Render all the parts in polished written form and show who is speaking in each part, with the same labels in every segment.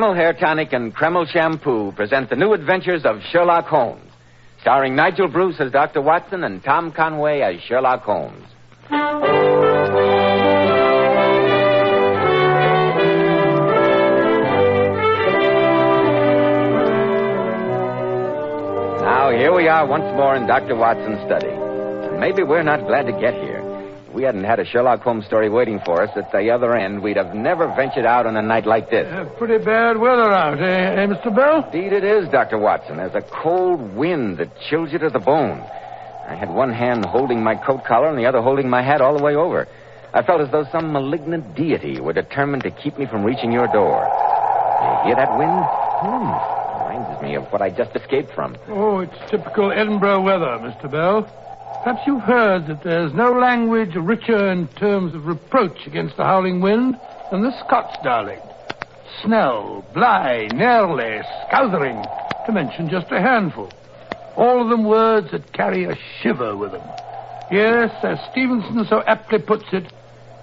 Speaker 1: Kreml Hair Tonic and Kreml Shampoo present the new adventures of Sherlock Holmes, starring Nigel Bruce as Dr. Watson and Tom Conway as Sherlock Holmes. Now, here we are once more in Dr. Watson's study. And maybe we're not glad to get here. If we hadn't had a Sherlock Holmes story waiting for us at the other end, we'd have never ventured out on a night like this.
Speaker 2: Pretty bad weather out, eh, Mr. Bell?
Speaker 1: Indeed it is, Dr. Watson. There's a cold wind that chills you to the bone. I had one hand holding my coat collar and the other holding my hat all the way over. I felt as though some malignant deity were determined to keep me from reaching your door. You hear that wind? Reminds me of what I just escaped from.
Speaker 2: Oh, it's typical Edinburgh weather, Mr. Bell. Perhaps you've heard that there's no language richer in terms of reproach against the howling wind than the Scots dialect. Snell, Bly, Nearly, Scouthering, to mention just a handful. All of them words that carry a shiver with them. Yes, as Stevenson so aptly puts it,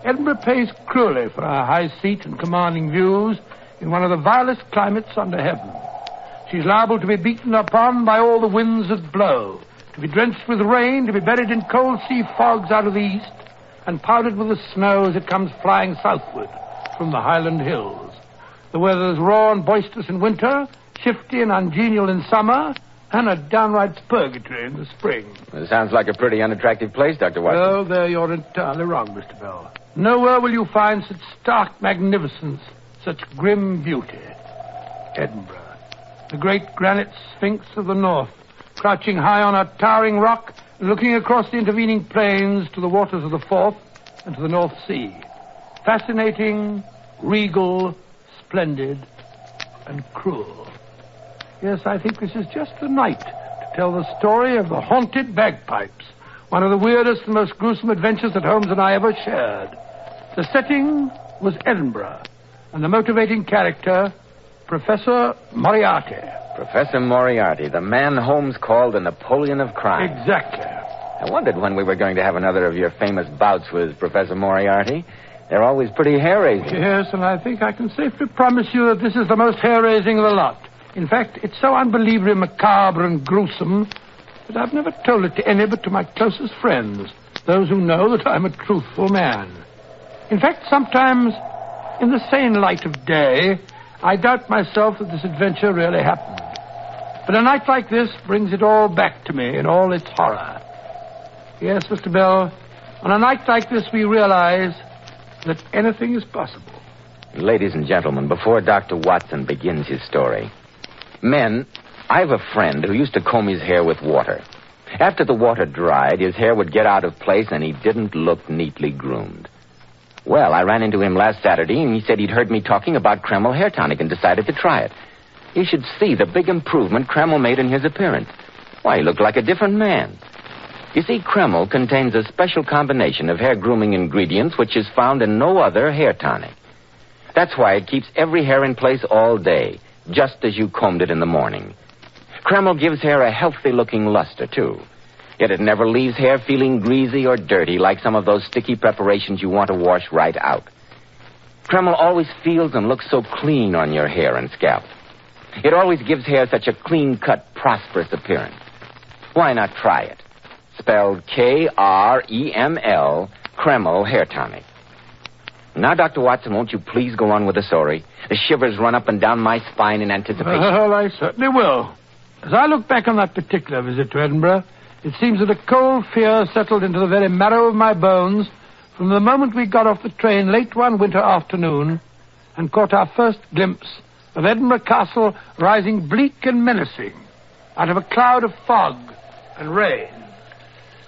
Speaker 2: Edinburgh pays cruelly for her high seat and commanding views in one of the vilest climates under heaven. She's liable to be beaten upon by all the winds that blow, to be drenched with rain, to be buried in cold sea fogs out of the east, and powdered with the snow as it comes flying southward from the Highland hills. The weather's raw and boisterous in winter, shifty and ungenial in summer, and a downright purgatory in the spring.
Speaker 1: It sounds like a pretty unattractive place, Dr. Watson.
Speaker 2: No, there you're entirely wrong, Mr. Bell. Nowhere will you find such stark magnificence, such grim beauty. Edinburgh, the great granite sphinx of the north, crouching high on a towering rock, looking across the intervening plains to the waters of the Forth and to the North Sea. Fascinating, regal, splendid, and cruel. Yes, I think this is just the night to tell the story of the haunted Bagpipes, one of the weirdest and most gruesome adventures that Holmes and I ever shared. The setting was Edinburgh, and the motivating character, Professor Moriarty.
Speaker 1: Professor Moriarty, the man Holmes called the Napoleon of crime.
Speaker 2: Exactly.
Speaker 1: I wondered when we were going to have another of your famous bouts with Professor Moriarty. They're always pretty hair-raising.
Speaker 2: Yes, and I think I can safely promise you that this is the most hair-raising of the lot. In fact, it's so unbelievably macabre and gruesome that I've never told it to any but to my closest friends, those who know that I'm a truthful man. In fact, sometimes, in the sane light of day, I doubt myself that this adventure really happened. But a night like this brings it all back to me in all its horror. Yes, Mr. Bell, on a night like this we realize that anything is possible.
Speaker 1: Ladies and gentlemen, before Dr. Watson begins his story, men, I have a friend who used to comb his hair with water. After the water dried, his hair would get out of place and he didn't look neatly groomed. Well, I ran into him last Saturday and he said he'd heard me talking about Kreml Hair Tonic and decided to try it. You should see the big improvement Kreml made in his appearance. Why, he looked like a different man. You see, Kreml contains a special combination of hair grooming ingredients which is found in no other hair tonic. That's why it keeps every hair in place all day, just as you combed it in the morning. Kreml gives hair a healthy-looking luster, too. Yet it never leaves hair feeling greasy or dirty like some of those sticky preparations you want to wash right out. Kreml always feels and looks so clean on your hair and scalp. It always gives hair such a clean-cut, prosperous appearance. Why not try it? Spelled Kreml, Kreml Hair Tonic. Now, Dr. Watson, won't you please go on with the story? The shivers run up and down my spine in anticipation.
Speaker 2: Well, I certainly will. As I look back on that particular visit to Edinburgh, it seems that a cold fear settled into the very marrow of my bones from the moment we got off the train late one winter afternoon and caught our first glimpse of Edinburgh Castle rising bleak and menacing out of a cloud of fog and rain.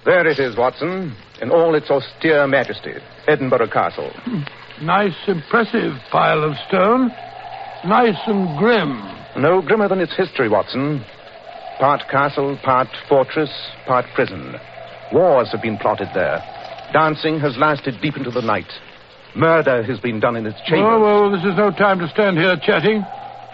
Speaker 3: There it is, Watson, in all its austere majesty, Edinburgh Castle.
Speaker 2: Nice, impressive pile of stone. Nice and grim.
Speaker 3: No grimmer than its history, Watson. Part castle, part fortress, part prison. Wars have been plotted there. Dancing has lasted deep into the night. Murder has been done in its chambers.
Speaker 2: Oh, well, this is no time to stand here chatting.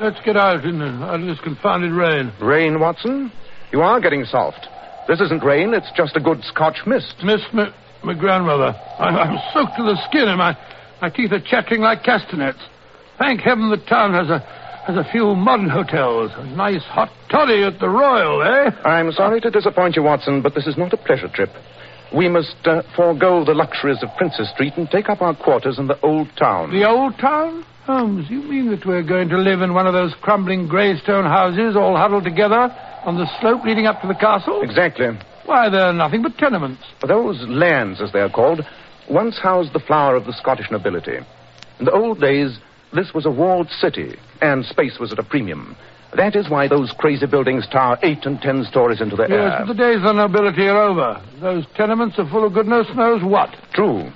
Speaker 2: Let's get out of this confounded rain.
Speaker 3: Rain, Watson? You are getting soft. This isn't rain, it's just a good Scotch mist.
Speaker 2: Mist, my grandmother. I'm soaked to the skin and my teeth are chattering like castanets. Thank heaven the town has a There's a few modern hotels. A nice hot toddy at the Royal, eh?
Speaker 3: I'm sorry to disappoint you, Watson, but this is not a pleasure trip. We must forego the luxuries of Princess Street and take up our quarters in the Old Town.
Speaker 2: The Old Town? Holmes, you mean that we're going to live in one of those crumbling grey stone houses all huddled together on the slope leading up to the castle?
Speaker 3: Exactly.
Speaker 2: Why, they're nothing but tenements.
Speaker 3: Those lands, as they're called, once housed the flower of the Scottish nobility. In the old days, this was a walled city, and space was at a premium. That is why those crazy buildings tower 8 and 10 stories into the air.
Speaker 2: Yes, but the days of the nobility are over. Those tenements are full of goodness knows what.
Speaker 3: True.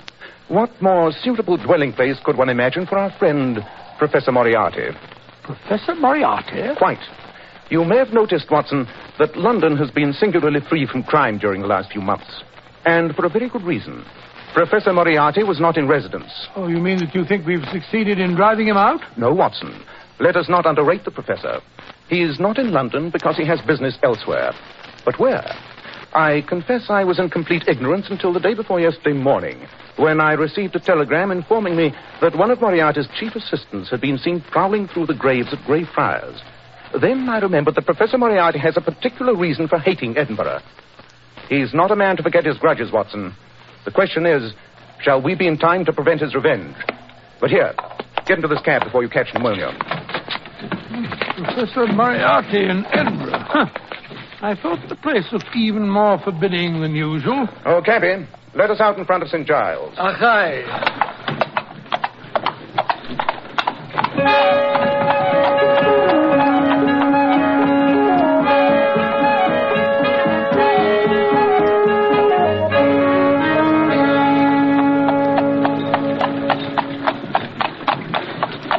Speaker 3: What more suitable dwelling place could one imagine for our friend, Professor Moriarty?
Speaker 2: Professor Moriarty?
Speaker 3: Quite. You may have noticed, Watson, that London has been singularly free from crime during the last few months. And for a very good reason. Professor Moriarty was not in residence.
Speaker 2: Oh, you mean that you think we've succeeded in driving him out?
Speaker 3: No, Watson. Let us not underrate the professor. He is not in London because he has business elsewhere. But where? I confess I was in complete ignorance until the day before yesterday morning, when I received a telegram informing me that one of Moriarty's chief assistants had been seen prowling through the graves at Greyfriars. Then I remembered that Professor Moriarty has a particular reason for hating Edinburgh. He's not a man to forget his grudges, Watson. The question is, shall we be in time to prevent his revenge? But here, get into this cab before you catch pneumonia.
Speaker 2: Professor Moriarty in Edinburgh. Huh. I thought the place looked even more forbidding than usual.
Speaker 3: Oh, cabby, let us out in front of St. Giles.
Speaker 2: Aye.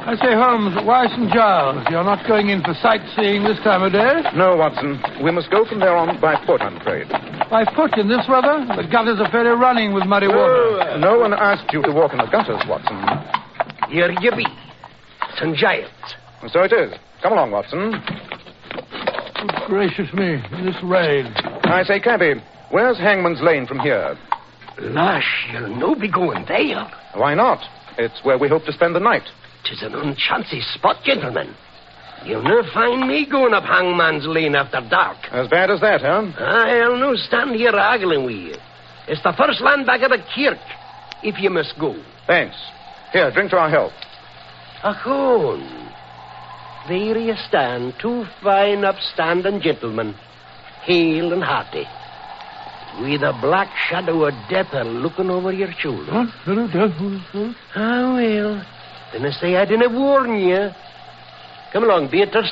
Speaker 2: I say, Holmes, why St. Giles? You're not going in for sightseeing this time of day?
Speaker 3: No, Watson. We must go from there on by foot, I'm afraid.
Speaker 2: By foot in this weather? The gutters are fairly running with muddy water.
Speaker 3: No one asked you to walk in the gutters, Watson.
Speaker 4: Here you be. St. Giles.
Speaker 3: So it is. Come along, Watson.
Speaker 2: Good gracious me, this rain.
Speaker 3: I say, cabby, where's Hangman's Lane from here?
Speaker 4: Lash, you'll no be going there.
Speaker 3: Why not? It's where we hope to spend the night.
Speaker 4: 'Tis an unchancy spot, gentlemen. You'll no find me going up Hangman's Lane after dark.
Speaker 3: As bad as that, huh?
Speaker 4: I'll no stand here arguing with you. It's the first land back of the kirk, if you must go.
Speaker 3: Thanks. Here, drink to our health.
Speaker 4: Achone. There you stand, two fine, upstanding gentlemen, hale and hearty, with a black shadow of death looking over your shoulder. Ah, well, then I say I didn't warn you. Come along, Beatrice.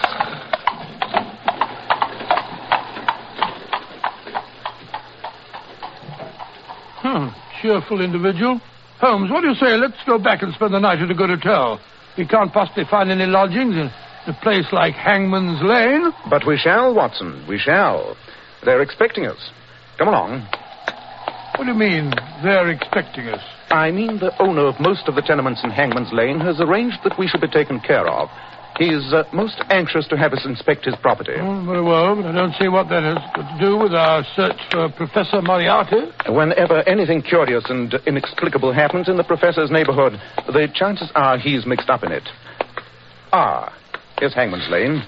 Speaker 2: Cheerful individual. Holmes, what do you say? Let's go back and spend the night at a good hotel. We can't possibly find any lodgings in a place like Hangman's Lane.
Speaker 3: But we shall, Watson. We shall. They're expecting us. Come along.
Speaker 2: What do you mean, they're expecting us?
Speaker 3: I mean the owner of most of the tenements in Hangman's Lane has arranged that we should be taken care of. He's most anxious to have us inspect his property.
Speaker 2: Oh, very well, but I don't see what that has got to do with our search for Professor Moriarty.
Speaker 3: Whenever anything curious and inexplicable happens in the professor's neighborhood, the chances are he's mixed up in it. Ah, here's Hangman's Lane.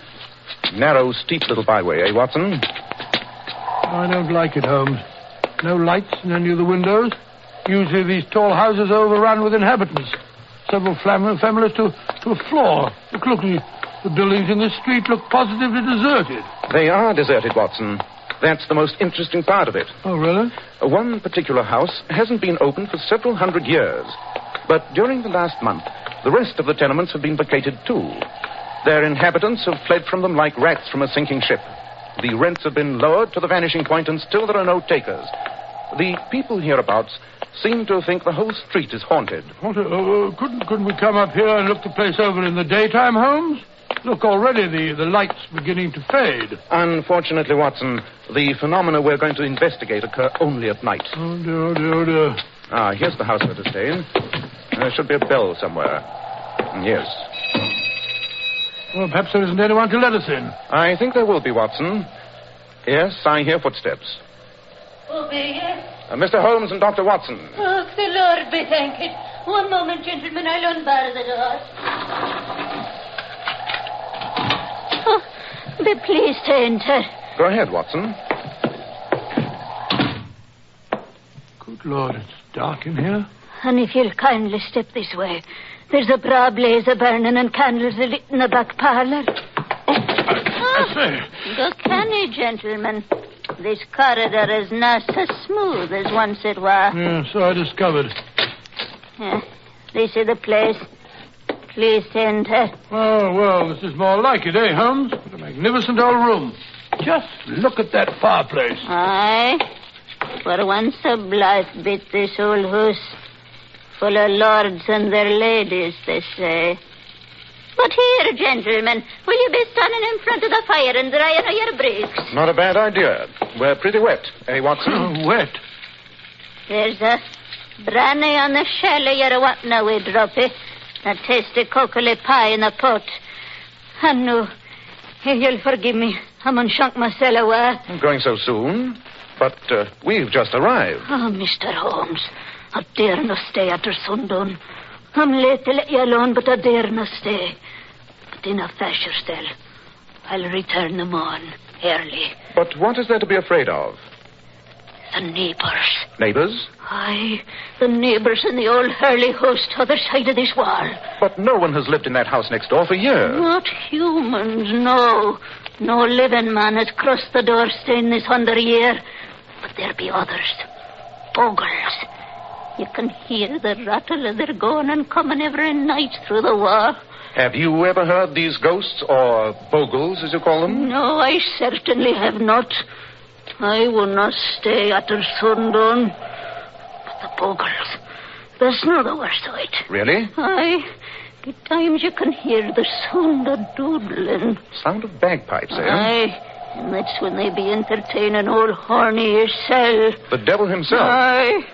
Speaker 3: Narrow, steep little byway, eh, Watson?
Speaker 2: I don't like it, Holmes. No lights in any of the windows. Usually these tall houses are overrun with inhabitants. Several families to a floor. Look, the buildings in this street look positively deserted.
Speaker 3: They are deserted, Watson. That's the most interesting part of it.
Speaker 2: Oh, really?
Speaker 3: One particular house hasn't been open for several hundred years. But during the last month, the rest of the tenements have been vacated, too. Their inhabitants have fled from them like rats from a sinking ship. The rents have been lowered to the vanishing point, and still there are no takers. The people hereabouts seem to think the whole street is haunted.
Speaker 2: Couldn't we come up here and look the place over in the daytime, Holmes? Look, already the light's beginning to fade.
Speaker 3: Unfortunately, Watson, the phenomena we're going to investigate occur only at night.
Speaker 2: Oh, dear.
Speaker 3: Ah, here's the house we're to stay in. There should be a bell somewhere. Yes.
Speaker 2: Well, perhaps there isn't anyone to let us in.
Speaker 3: I think there will be, Watson. Yes, I hear footsteps.
Speaker 5: Obey it.
Speaker 3: Mr. Holmes and Dr. Watson.
Speaker 5: Oh, the Lord be thanked. One moment, gentlemen. I'll unbar the door.
Speaker 6: be pleased to enter?
Speaker 3: Go ahead, Watson.
Speaker 2: Good Lord, it's dark in here.
Speaker 6: And if you'll kindly step this way, there's a braw blaze a burning and candles a lit in the back parlour.
Speaker 2: I say.
Speaker 6: Go canny, gentlemen. This corridor is not so smooth as once it was.
Speaker 2: Yeah, so I discovered.
Speaker 6: This is the place. Please enter.
Speaker 2: Oh, well, this is more like it, eh, Holmes? What a magnificent old room. Just look at that fireplace.
Speaker 6: Aye. For once a blithe bit, this old house. Full of lords and their ladies, they say. But here, gentlemen, will you be standing in front of the fire and drying all your bricks?
Speaker 3: Not a bad idea. We're pretty wet, eh, Watson?
Speaker 2: Wet.
Speaker 6: There's a brandy on the shell you're wanting away, Droppy. A tasty cocoa pie in the pot. And no, you'll forgive me. I'm unshunk myself away.
Speaker 3: Going so soon? But we've just arrived.
Speaker 6: Oh, Mr. Holmes, I dare not stay after sundown. I'm late to let you alone, but I dare not stay. But in a fashion still, I'll return the morn early.
Speaker 3: But what is there to be afraid of?
Speaker 6: The neighbours.
Speaker 3: Neighbours?
Speaker 6: Aye, the neighbours in the old Hurley house t'other side of this wall.
Speaker 3: But no one has lived in that house next door for years.
Speaker 6: Not humans, no. No living man has crossed the doorstone this 100 year. But there be others. Bogles. You can hear the rattle of their going and coming every night through the wall.
Speaker 3: Have you ever heard these ghosts, or bogles, as you call them?
Speaker 6: No, I certainly have not. I will not stay after sundown. But the bogles, there's no the worst of it.
Speaker 3: Really?
Speaker 6: Aye. At times you can hear the sound of doodling.
Speaker 3: Sound of bagpipes, eh?
Speaker 6: Aye. And that's when they be entertaining old Horny yourself.
Speaker 3: The devil himself?
Speaker 6: Aye.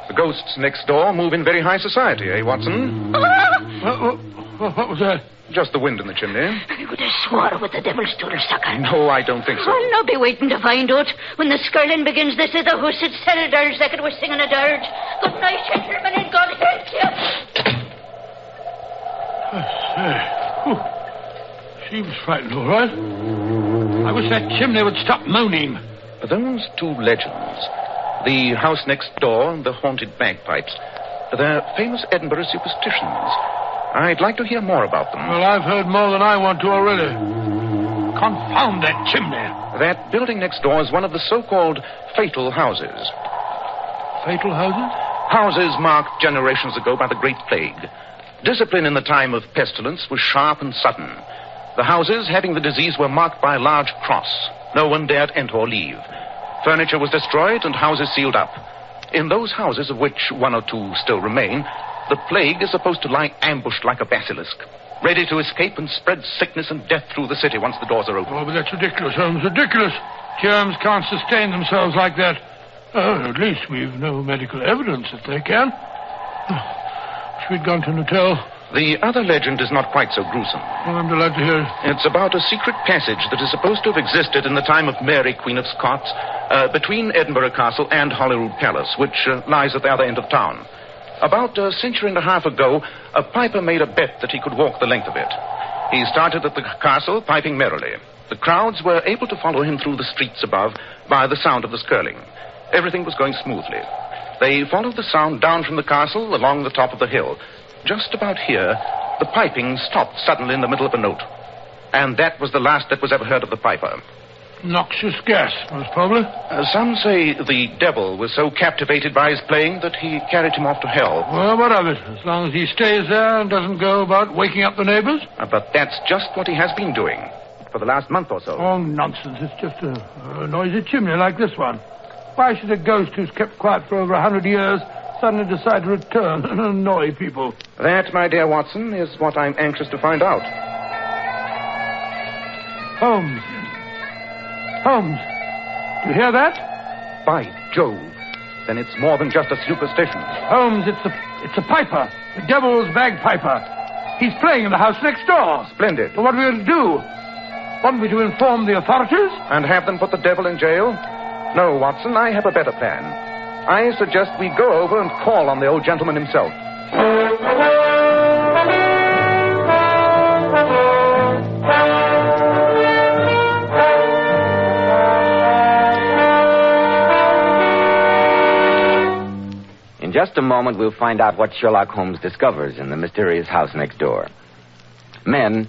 Speaker 3: The ghosts next door move in very high society, eh, Watson?
Speaker 2: What was that?
Speaker 3: Just the wind in the chimney.
Speaker 6: I would have swore with the devil's tool sucker.
Speaker 3: No, I don't think so.
Speaker 6: I'll not be waiting to find out. When the skirling begins, this is the house itself, dirge like it was singing a dirge. Good night, gentlemen, and God help you.
Speaker 2: I say. She was frightened, all right. I wish that chimney would stop moaning.
Speaker 3: Those two legends, the house next door and the haunted bagpipes, they're famous Edinburgh superstitions. I'd like to hear more about them.
Speaker 2: Well, I've heard more than I want to already. Confound that chimney.
Speaker 3: That building next door is one of the so-called fatal houses.
Speaker 2: Fatal houses?
Speaker 3: Houses marked generations ago by the Great Plague. Discipline in the time of pestilence was sharp and sudden. The houses having the disease were marked by a large cross. No one dared enter or leave. Furniture was destroyed and houses sealed up. In those houses, of which one or two still remain, the plague is supposed to lie ambushed like a basilisk, ready to escape and spread sickness and death through the city once the doors are open.
Speaker 2: Oh, but that's ridiculous, Holmes, ridiculous. Germs can't sustain themselves like that. Oh, at least we've no medical evidence that they can. Wish we'd gone to an hotel.
Speaker 3: The other legend is not quite so gruesome.
Speaker 2: Oh, I'm delighted to hear it.
Speaker 3: It's about a secret passage that is supposed to have existed in the time of Mary, Queen of Scots, between Edinburgh Castle and Holyrood Palace, which lies at the other end of town. About a century and a half ago, a piper made a bet that he could walk the length of it. He started at the castle, piping merrily. The crowds were able to follow him through the streets above by the sound of the skirling. Everything was going smoothly. They followed the sound down from the castle along the top of the hill. Just about here, the piping stopped suddenly in the middle of a note. And that was the last that was ever heard of the piper.
Speaker 2: Noxious gas, most probably.
Speaker 3: Some say the devil was so captivated by his playing that he carried him off to hell.
Speaker 2: Well, what of it? As long as he stays there and doesn't go about waking up the neighbors.
Speaker 3: But that's just what he has been doing for the last month or so.
Speaker 2: Oh, nonsense. It's just a noisy chimney like this one. Why should a ghost who's kept quiet for over 100 years suddenly decide to return and annoy people?
Speaker 3: That, my dear Watson, is what I'm anxious to find out.
Speaker 2: Holmes. Holmes, do you hear that?
Speaker 3: By Jove. Then it's more than just a superstition.
Speaker 2: Holmes, it's a piper. The devil's bagpiper. He's playing in the house next door.
Speaker 3: Splendid.
Speaker 2: Well, what are we going to do? Want me to inform the authorities?
Speaker 3: And have them put the devil in jail? No, Watson, I have a better plan. I suggest we go over and call on the old gentleman himself.
Speaker 1: just a moment, we'll find out what Sherlock Holmes discovers in the mysterious house next door. Men,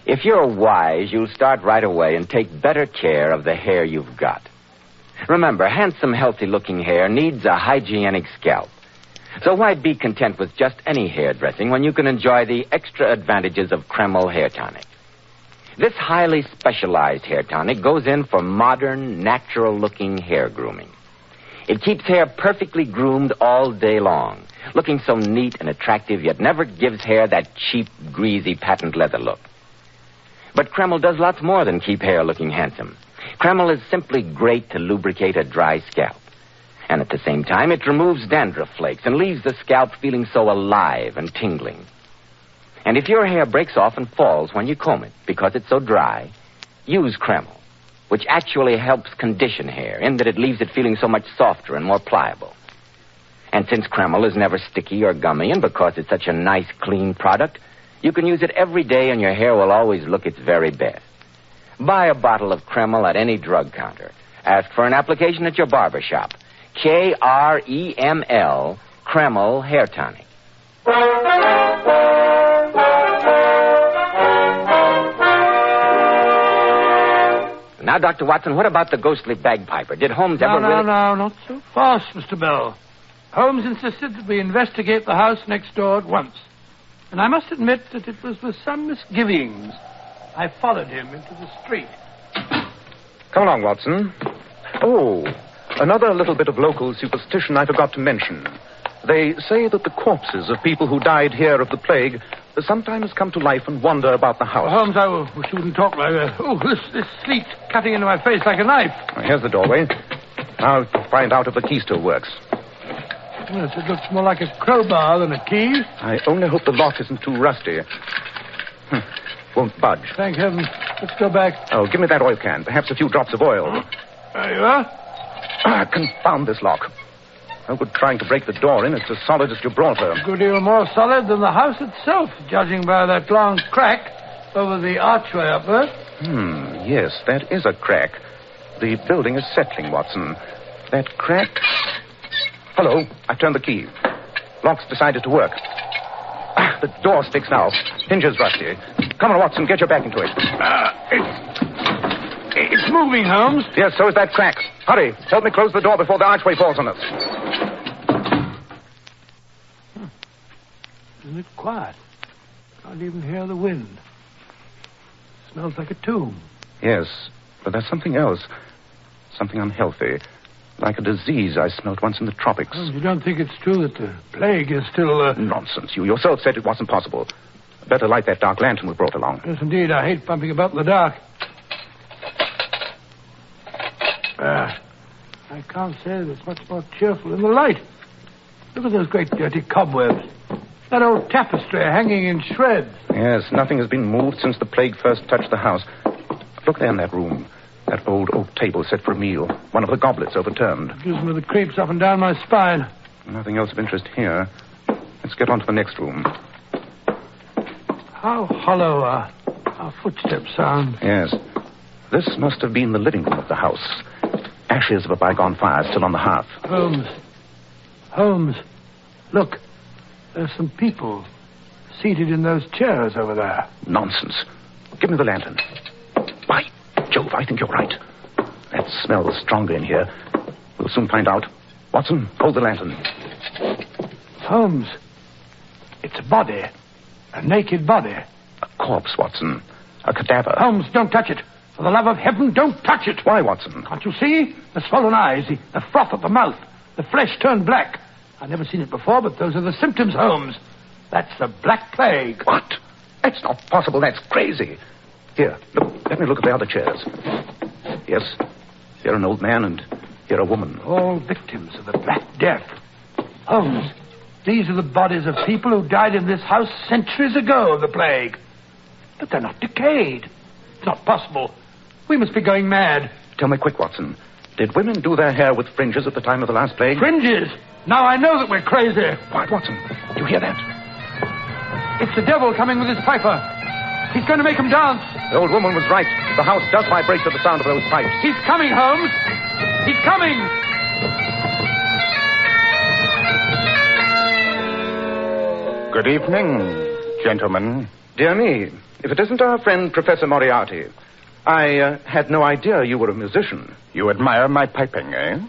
Speaker 1: if you're wise, you'll start right away and take better care of the hair you've got. Remember, handsome, healthy-looking hair needs a hygienic scalp. So why be content with just any hairdressing when you can enjoy the extra advantages of Kreml Hair Tonic? This highly specialized hair tonic goes in for modern, natural-looking hair grooming. It keeps hair perfectly groomed all day long, looking so neat and attractive, yet never gives hair that cheap, greasy, patent leather look. But Kreml does lots more than keep hair looking handsome. Kreml is simply great to lubricate a dry scalp. And at the same time, it removes dandruff flakes and leaves the scalp feeling so alive and tingling. And if your hair breaks off and falls when you comb it because it's so dry, use Kreml, which actually helps condition hair in that it leaves it feeling so much softer and more pliable. And since Kreml is never sticky or gummy, and because it's such a nice, clean product, you can use it every day and your hair will always look its very best. Buy a bottle of Kreml at any drug counter. Ask for an application at your barber shop. Kreml, Kreml Hair Tonic. Now, Dr. Watson, what about the ghostly bagpiper? Did Holmes ever really...
Speaker 2: No, not so fast, Mr. Bell. Holmes insisted that we investigate the house next door at once. And I must admit that it was with some misgivings I followed him into the street.
Speaker 3: Come along, Watson. Oh, another little bit of local superstition I forgot to mention. They say that the corpses of people who died here of the plague sometimes come to life and wander about the house.
Speaker 2: Holmes, I wish you wouldn't talk like that. Oh, this sleet's cutting into my face like a knife.
Speaker 3: Here's the doorway. Now to find out if the key still works.
Speaker 2: Yes, it looks more like a crowbar than a key.
Speaker 3: I only hope the lock isn't too rusty. Won't budge.
Speaker 2: Thank heaven. Let's go back.
Speaker 3: Oh, give me that oil can. Perhaps a few drops of oil.
Speaker 2: There you are.
Speaker 3: Confound this lock. No good trying to break the door in. It's as solid as Gibraltar.
Speaker 2: A good deal more solid than the house itself, judging by that long crack over the archway up there.
Speaker 3: Yes, that is a crack. The building is settling, Watson. That crack... Hello, I turned the key. Lock's decided to work. The door sticks now. Hinges rusty. Come on, Watson, get your back into it.
Speaker 2: It's moving, Holmes.
Speaker 3: Yes, so is that crack. Hurry, help me close the door before the archway falls on us.
Speaker 2: Isn't it quiet? Can't even hear the wind. Smells like a tomb.
Speaker 3: Yes, but there's something else. Something unhealthy. Like a disease I smelt once in the tropics.
Speaker 2: Well, you don't think it's true that the plague is still...
Speaker 3: Nonsense. You yourself said it wasn't possible. Better light that dark lantern we brought along.
Speaker 2: Yes, indeed. I hate bumping about in the dark. I can't say that it's much more cheerful in the light. Look at those great dirty cobwebs. That old tapestry hanging in shreds.
Speaker 3: Yes, nothing has been moved since the plague first touched the house. Look there in that room. That old oak table set for a meal. One of the goblets overturned.
Speaker 2: It gives me the creeps up and down my spine.
Speaker 3: Nothing else of interest here. Let's get on to the next room.
Speaker 2: How hollow our footsteps sound.
Speaker 3: Yes. This must have been the living room of the house. Ashes of a bygone fire still on the hearth.
Speaker 2: Holmes. Look. There's some people seated in those chairs over there.
Speaker 3: Nonsense. Give me the lantern. By Jove, I think you're right. That smells stronger in here. We'll soon find out. Watson, hold the lantern.
Speaker 2: Holmes. It's a body. A naked body.
Speaker 3: A corpse, Watson. A cadaver.
Speaker 2: Holmes, don't touch it. For the love of heaven, don't touch it.
Speaker 3: Why, Watson?
Speaker 2: Can't you see? The swollen eyes, the froth at the mouth, the flesh turned black. I've never seen it before, but those are the symptoms, Holmes. That's the Black Plague.
Speaker 3: What? That's not possible. That's crazy. Here, look. Let me look at the other chairs. Yes, here an old man and here a woman.
Speaker 2: All victims of the Black Death. Holmes, these are the bodies of people who died in this house centuries ago of the plague. But they're not decayed. It's not possible. We must be going mad.
Speaker 3: Tell me quick, Watson. Did women do their hair with fringes at the time of the last plague?
Speaker 2: Fringes? Now I know that we're crazy.
Speaker 3: Quiet, Watson. Do you hear that?
Speaker 2: It's the devil coming with his piper. He's going to make him dance.
Speaker 3: The old woman was right. The house does vibrate to the sound of those pipes.
Speaker 2: He's coming, Holmes. He's coming.
Speaker 3: Good evening, gentlemen. Dear me, if it isn't our friend Professor Moriarty. I had no idea you were a musician. You admire my piping, eh?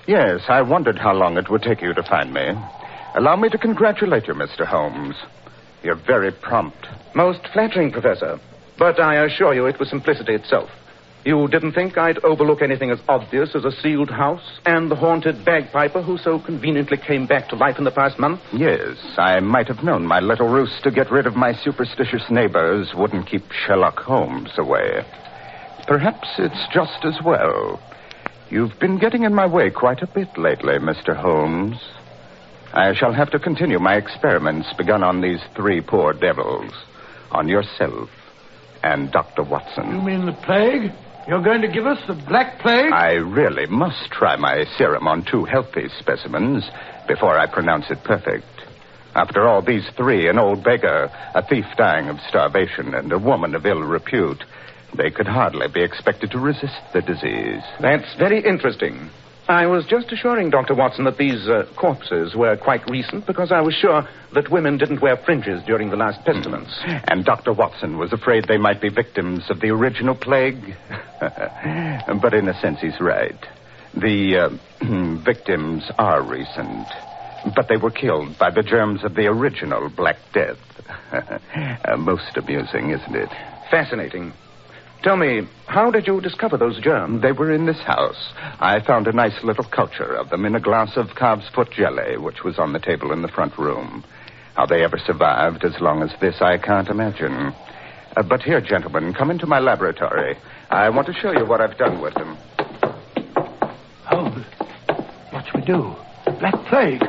Speaker 3: Yes, I wondered how long it would take you to find me. Allow me to congratulate you, Mr. Holmes. You're very prompt. Most flattering, Professor. But I assure you it was simplicity itself. You didn't think I'd overlook anything as obvious as a sealed house and the haunted bagpiper who so conveniently came back to life in the past month? Yes, I might have known my little ruse to get rid of my superstitious neighbors wouldn't keep Sherlock Holmes away. Perhaps it's just as well. You've been getting in my way quite a bit lately, Mr. Holmes. I shall have to continue my experiments begun on these three poor devils. On yourself and Dr. Watson.
Speaker 2: You mean the plague? You're going to give us the Black Plague?
Speaker 3: I really must try my serum on two healthy specimens before I pronounce it perfect. After all, these three, an old beggar, a thief dying of starvation, and a woman of ill repute, they could hardly be expected to resist the disease. That's very interesting. I was just assuring Dr. Watson that these corpses were quite recent because I was sure that women didn't wear fringes during the last pestilence. And Dr. Watson was afraid they might be victims of the original plague. But in a sense, he's right. The victims are recent, but they were killed by the germs of the original Black Death. Most amusing, isn't it? Fascinating. Tell me, how did you discover those germs? They were in this house. I found a nice little culture of them in a glass of calf's foot jelly, which was on the table in the front room. How they ever survived as long as this, I can't imagine. But here, gentlemen, come into my laboratory. I want to show you what I've done with them.
Speaker 2: Holmes, what shall we do? Black Plague.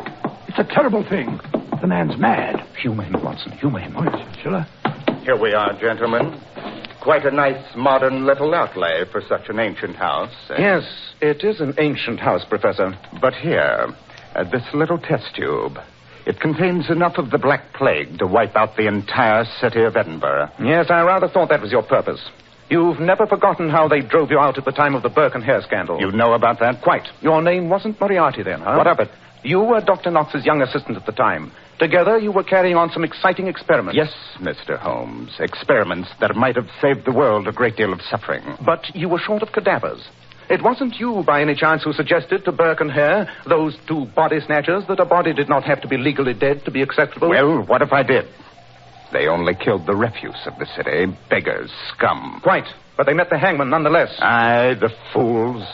Speaker 2: It's a terrible thing. The man's mad.
Speaker 3: Humor him, Watson. Humor him.
Speaker 2: Oh, yes, shall I?
Speaker 3: Here we are, gentlemen. Quite a nice modern little outlay for such an ancient house. Yes, it is an ancient house, Professor. But here, this little test tube, it contains enough of the Black Plague to wipe out the entire city of Edinburgh. Yes, I rather thought that was your purpose. You've never forgotten how they drove you out at the time of the Burke and Hare scandal. You know about that? Quite. Your name wasn't Moriarty then, huh? What of it? You were Dr. Knox's young assistant at the time. Together, you were carrying on some exciting experiments. Yes, Mr. Holmes. Experiments that might have saved the world a great deal of suffering. But you were short of cadavers. It wasn't you, by any chance, who suggested to Burke and Hare, those two body snatchers, that a body did not have to be legally dead to be acceptable? Well, what if I did? They only killed the refuse of the city. Beggars, scum. Quite. But they met the hangman nonetheless. Aye, the fools.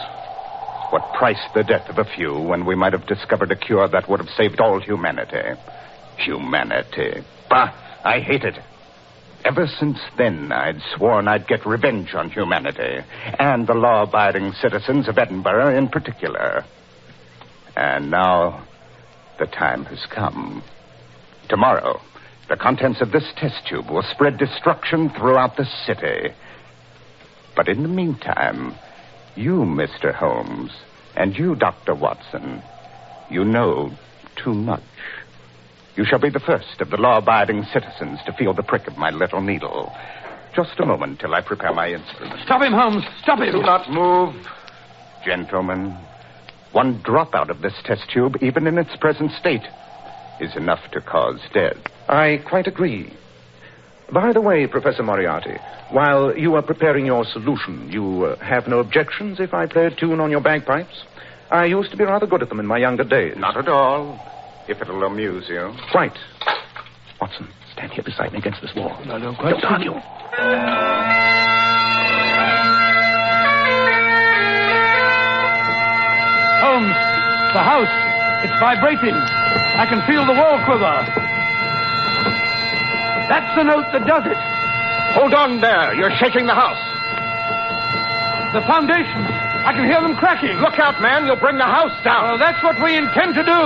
Speaker 3: What price the death of a few when we might have discovered a cure that would have saved all humanity? Humanity. Bah, I hate it. Ever since then, I'd sworn I'd get revenge on humanity, and the law-abiding citizens of Edinburgh in particular. And now, the time has come. Tomorrow, the contents of this test tube will spread destruction throughout the city. But in the meantime, you, Mr. Holmes, and you, Dr. Watson, you know too much. You shall be the first of the law-abiding citizens to feel the prick of my little needle. Just a moment till I prepare my instrument.
Speaker 2: Stop him, Holmes. Stop him.
Speaker 3: Do not move, gentlemen. One drop out of this test tube, even in its present state, is enough to cause death. I quite agree. By the way, Professor Moriarty, while you are preparing your solution, you have no objections if I play a tune on your bagpipes? I used to be rather good at them in my younger days. Not at all. If it'll amuse you. Quite. Watson, stand here beside me against this wall.
Speaker 2: I don't quite
Speaker 3: Don't argue.
Speaker 2: Holmes, the house. It's vibrating. I can feel the wall quiver. That's the note that does it.
Speaker 3: Hold on there. You're shaking the house.
Speaker 2: The foundations. I can hear them cracking.
Speaker 3: Look out, man. You'll bring the house down.
Speaker 2: Well, that's what we intend to do.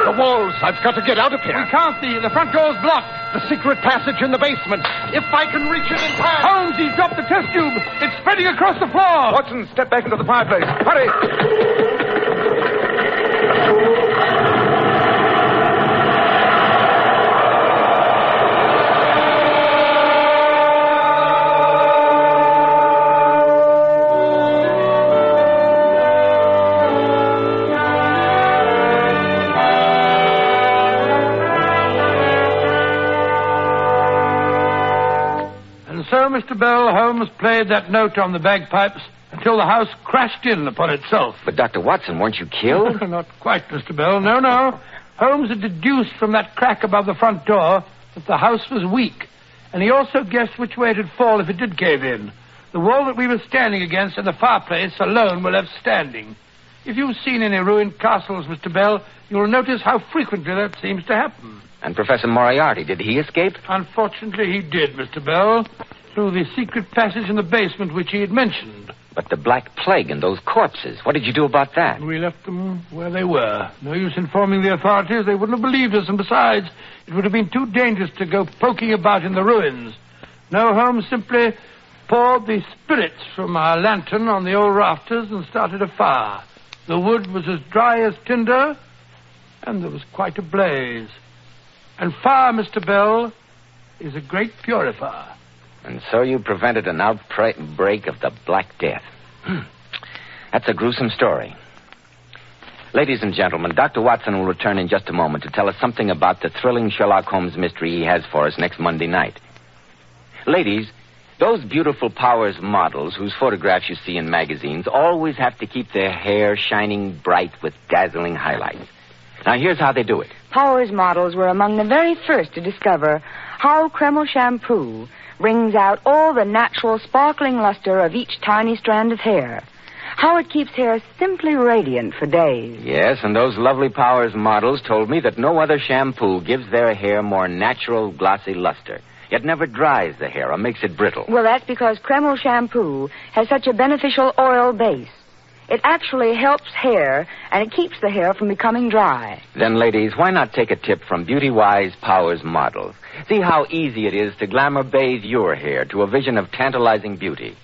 Speaker 3: The walls. I've got to get out of here.
Speaker 2: We can't. The front door's blocked.
Speaker 3: The secret passage in the basement. If I can reach it in time.
Speaker 2: Holmes, he's dropped the test tube. It's spreading across the floor.
Speaker 3: Watson, step back into the fireplace. Hurry.
Speaker 2: Holmes played that note on the bagpipes until the house crashed in upon itself.
Speaker 1: But, Dr. Watson, weren't you killed?
Speaker 2: Not quite, Mr. Bell. No. Holmes had deduced from that crack above the front door that the house was weak, and he also guessed which way it'd fall if it did cave in. The wall that we were standing against and the fireplace alone were left standing. If you've seen any ruined castles, Mr. Bell, you'll notice how frequently that seems to happen.
Speaker 1: And Professor Moriarty, did he escape?
Speaker 2: Unfortunately, he did, Mr. Bell, through the secret passage in the basement which he had mentioned.
Speaker 1: But the Black Plague and those corpses, what did you do about that?
Speaker 2: We left them where they were. No use informing the authorities. They wouldn't have believed us, and besides, it would have been too dangerous to go poking about in the ruins. No, Holmes simply poured the spirits from our lantern on the old rafters and started a fire. The wood was as dry as tinder, and there was quite a blaze. And fire, Mr. Bell, is a great purifier.
Speaker 1: And so you prevented an outbreak of the Black Death. That's a gruesome story. Ladies and gentlemen, Dr. Watson will return in just a moment to tell us something about the thrilling Sherlock Holmes mystery he has for us next Monday night. Ladies, those beautiful Powers models whose photographs you see in magazines always have to keep their hair shining bright with dazzling highlights. Now, here's how they do it.
Speaker 7: Powers models were among the very first to discover how Kreml shampoo brings out all the natural sparkling luster of each tiny strand of hair. How it keeps hair simply radiant for days.
Speaker 1: Yes, and those lovely Powers models told me that no other shampoo gives their hair more natural, glossy luster. It never dries the hair or makes it brittle.
Speaker 7: Well, that's because Kreml shampoo has such a beneficial oil base. It actually helps hair, and it keeps the hair from becoming dry.
Speaker 1: Then, ladies, why not take a tip from beauty-wise Powers models? See how easy it is to glamour bathe your hair to a vision of tantalizing beauty.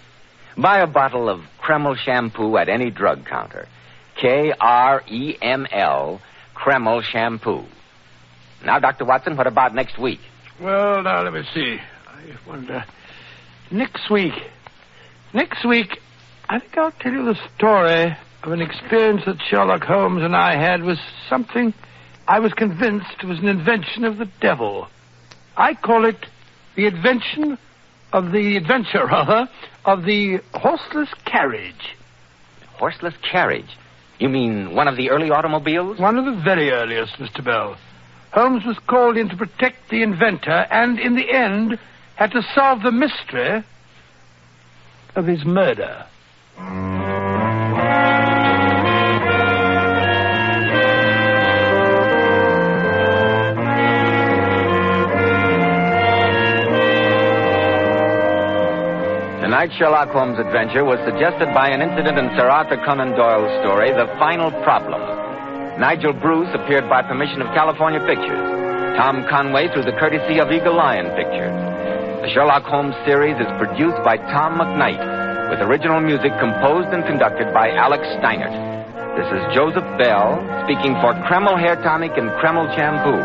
Speaker 1: Buy a bottle of Kreml shampoo at any drug counter. Kreml, Kreml shampoo. Now, Dr. Watson, what about next week?
Speaker 2: Well, now, let me see. I wonder. Next week, I think I'll tell you the story of an experience that Sherlock Holmes and I had with something I was convinced was an invention of the devil. I call it the adventure of the horseless carriage.
Speaker 1: Horseless carriage? You mean one of the early automobiles?
Speaker 2: One of the very earliest, Mr. Bell. Holmes was called in to protect the inventor and, in the end, had to solve the mystery of his murder.
Speaker 1: Tonight's Sherlock Holmes adventure was suggested by an incident in Sir Arthur Conan Doyle's story, The Final Problem. Nigel Bruce appeared by permission of California Pictures. Tom Conway through the courtesy of Eagle Lion Pictures. The Sherlock Holmes series is produced by Tom McKnight, with original music composed and conducted by Alex Steinert. This is Joseph Bell, speaking for Kreml Hair Tonic and Kreml Shampoo,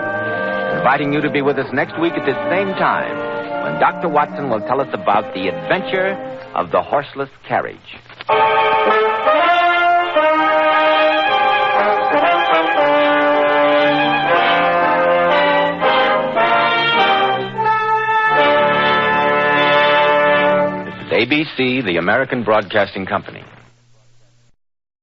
Speaker 1: inviting you to be with us next week at this same time, when Dr. Watson will tell us about the adventure of the horseless carriage. This is ABC, the American Broadcasting Company.